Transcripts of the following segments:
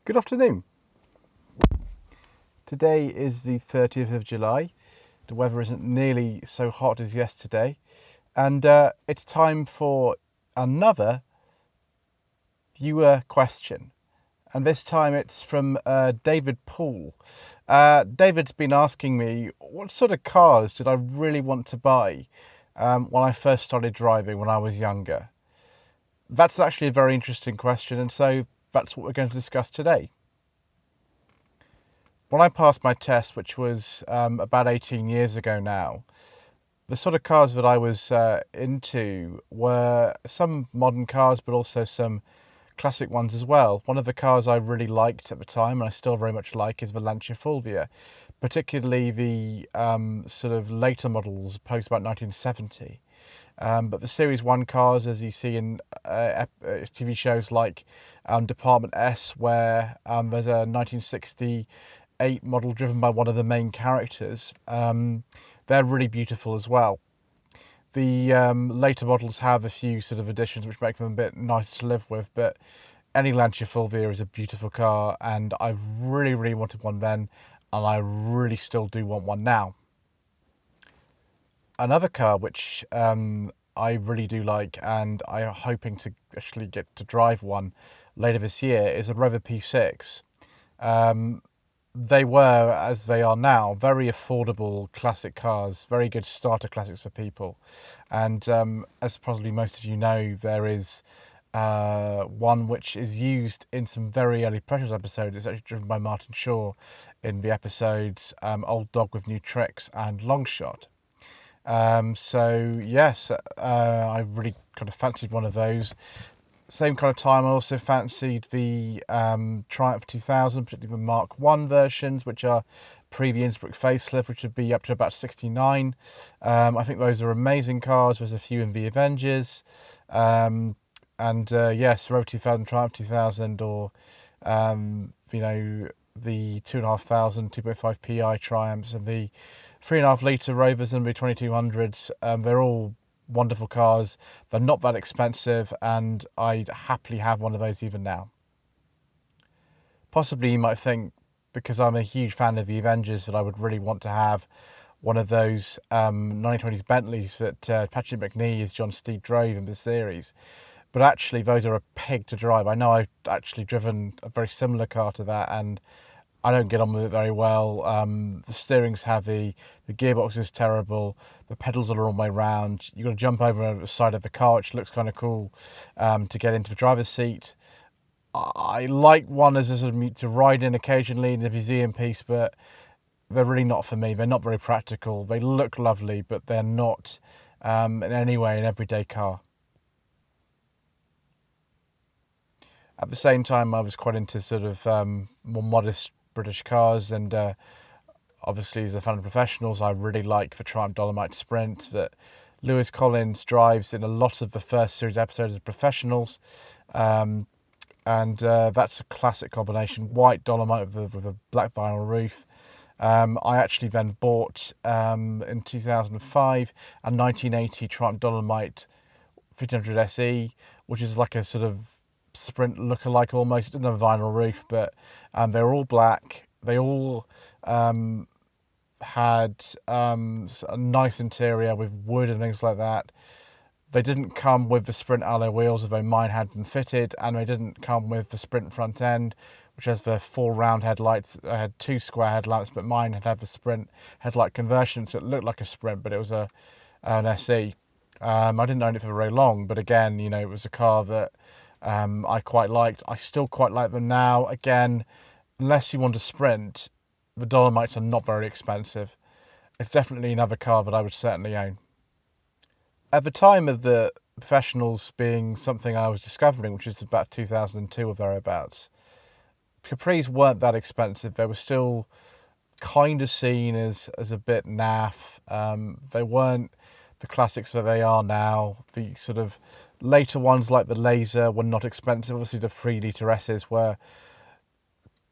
Good afternoon. Today is the 30th of July. The weather isn't nearly so hot as yesterday, and it's time for another viewer question. And this time it's from David Poole. David's been asking me what sort of cars did I really want to buy when I first started driving when I was younger. That's actually a very interesting question, and so that's what we're going to discuss today. When I passed my test, which was about 18 years ago now, the sort of cars that I was into were some modern cars, but also some classic ones as well. One of the cars I really liked at the time, and I still very much like, is the Lancia Fulvia, particularly the sort of later models post about 1970. But the Series 1 cars, as you see in TV shows like Department S, where there's a 1968 model driven by one of the main characters, they're really beautiful as well. The later models have a few sort of additions which make them a bit nicer to live with, but any Lancia Fulvia is a beautiful car, and I really wanted one then, and I really still do want one now. Another car which I really do like, and I'm hoping to actually get to drive one later this year, is a Rover P6. They were, as they are now, very affordable classic cars, very good starter classics for people. And as probably most of you know, there is one which is used in some very early Professionals episodes. It's actually driven by Martin Shaw in the episodes Old Dog with New Tricks and Long Shot. So yes, I really kind of fancied one of those. Same kind of time, I also fancied the Triumph 2000, particularly the Mark 1 versions, which are pre-Innsbruck facelift, which would be up to about 69. I think those are amazing cars. There's a few in the Avengers. Yes, Rover 2000, Triumph 2000, or, you know, the 2,500, 2.5 PI Triumphs, and the 3.5 litre Rovers and the 2200s. They're all wonderful cars. They're not that expensive, and I'd happily have one of those even now. Possibly you might think, because I'm a huge fan of the Avengers, that I would really want to have one of those 1920s Bentleys that Patrick McNee as John Steed drove in the series. But actually, those are a pig to drive. I know I've actually driven a very similar car to that, and I don't get on with it very well. The steering's heavy, the gearbox is terrible, the pedals are all the way round. You've got to jump over the side of the car, which looks kind of cool, to get into the driver's seat. I like one as a sort of to ride in occasionally in a museum piece, but they're really not for me. They're not very practical. They look lovely, but they're not in any way an everyday car. At the same time, I was quite into sort of more modest British cars, and obviously as a fan of Professionals, I really like the Triumph Dolomites Sprint that Lewis Collins drives in a lot of the first series episodes of Professionals, and that's a classic combination, white Dolomite with a black vinyl roof. I actually then bought in 2005 a 1980 Triumph Dolomite 1500 SE, which is like a sort of Sprint look-alike almost. It didn't have a vinyl roof, but they were all black. They all had a nice interior with wood and things like that. They didn't come with the Sprint alloy wheels, although mine had them fitted, and they didn't come with the Sprint front end, which has the 4 round headlights. I had 2 square headlamps, but mine had the Sprint headlight conversion, so it looked like a Sprint, but it was an SE. I didn't own it for very long, but again, you know, it was a car that I quite liked. I still quite like them now. Again, unless you want a Sprint, the Dolomites are not very expensive. It's definitely another car that I would certainly own. At the time of the Professionals being something I was discovering, which is about 2002 or thereabouts, Capris weren't that expensive. They were still kind of seen as a bit naff. They weren't the classics that they are now. The sort of later ones like the Laser were not expensive. Obviously the 3 litre S's were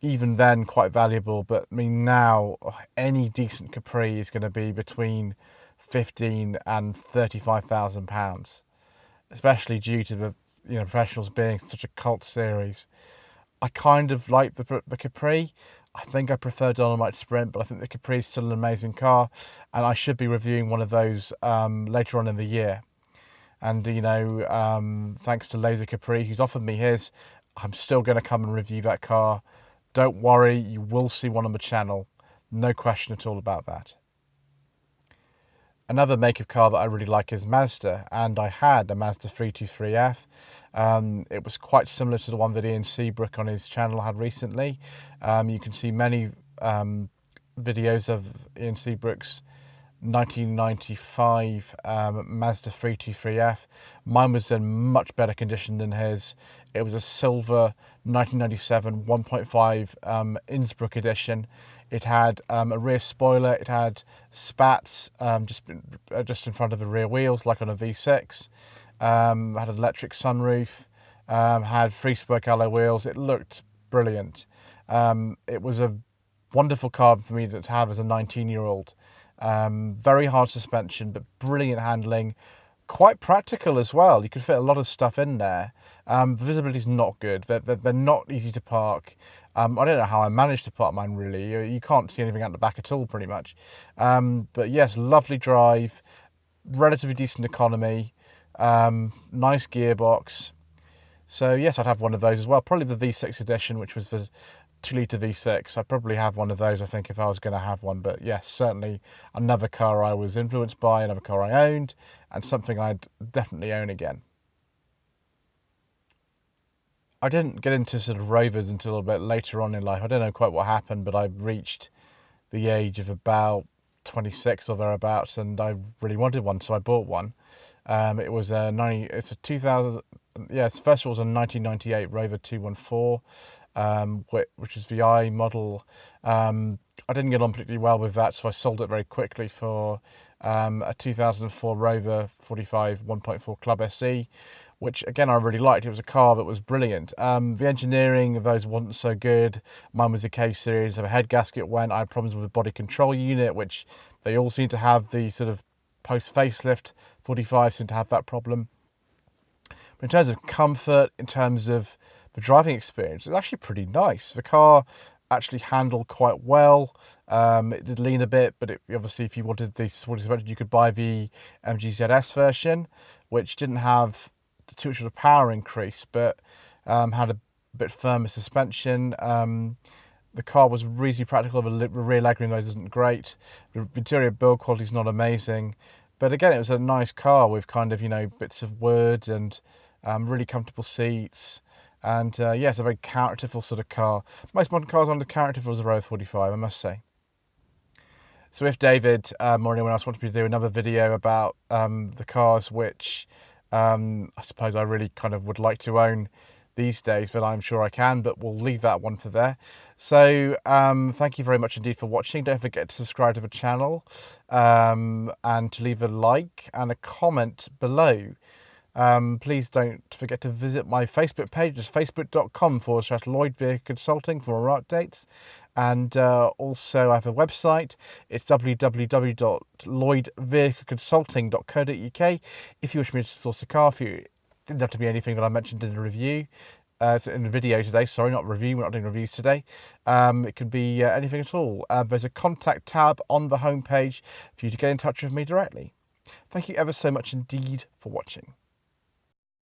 even then quite valuable, but I mean now any decent Capri is going to be between £15,000 and £35,000, especially due to the Professionals being such a cult series. I kind of like the Capri. I think I prefer Dolomite Sprint, but I think the Capri is still an amazing car, and I should be reviewing one of those later on in the year. And thanks to Laser Capri, who's offered me his, I'm still going to come and review that car. Don't worry, you will see one on the channel. No question at all about that. Another make of car that I really like is Mazda, and I had a Mazda 323F. It was quite similar to the one that Ian Seabrook on his channel had recently. You can see many videos of Ian Seabrook's 1995 Mazda 323F. Mine was in much better condition than his. It was a silver 1997 1.5 Innsbruck edition. It had a rear spoiler. It had spats just in front of the rear wheels, like on a V6. Had an electric sunroof. Had 3-spoke alloy wheels. It looked brilliant. It was a wonderful car for me to have as a 19-year-old. Very hard suspension, but brilliant handling. Quite practical as well. You could fit a lot of stuff in there. The visibility is not good. They're not easy to park. I don't know how I managed to park mine, really. You can't see anything out the back at all, pretty much. But yes, lovely drive, relatively decent economy, nice gearbox. So yes, I'd have one of those as well. Probably the V6 edition, which was the 2-litre V6. I'd probably have one of those, I think, if I was going to have one. But yes, certainly another car I was influenced by, another car I owned, and something I'd definitely own again. I didn't get into sort of Rovers until a bit later on in life. I don't know quite what happened, but I reached the age of about 26 or thereabouts, and I really wanted one, so I bought one. It was it's a 2000. Yes, first of all, it was a 1998 Rover 214, which is the I model. I didn't get on particularly well with that, so I sold it very quickly for a 2004 Rover 45 1.4 Club SE, which again I really liked. It was a car that was brilliant. The engineering of those wasn't so good. Mine was a K series. The head gasket went. I had problems with the body control unit, which they all seem to have. The sort of post facelift 45 seem to have that problem. But in terms of comfort, in terms of the driving experience, it's actually pretty nice. The car actually handled quite well. It did lean a bit, but obviously if you wanted the sporty suspension, you could buy the MGZS version, which didn't have too much of a power increase, but had a bit firmer suspension. The car was reasonably practical. The rear legroom though isn't great. The interior build quality is not amazing. But again, it was a nice car with kind of, bits of wood and really comfortable seats. And yes, a very characterful sort of car. Most modern cars aren't as characterful as a Rover 45, I must say. So if David or anyone else wants me to do another video about the cars which I suppose I really kind of would like to own these days, then I'm sure I can, but we'll leave that one for there. So thank you very much indeed for watching. Don't forget to subscribe to the channel and to leave a like and a comment below. Please don't forget to visit my Facebook page. It's facebook.com/Lloyd Vehicle Consulting for more updates. And also I have a website. It's www.lloydvehicleconsulting.co.uk. If you wish me to source a car for you, it didn't have to be anything that I mentioned in the review. In the video today, sorry, not review, we're not doing reviews today. It could be anything at all. There's a contact tab on the homepage for you to get in touch with me directly. Thank you ever so much indeed for watching.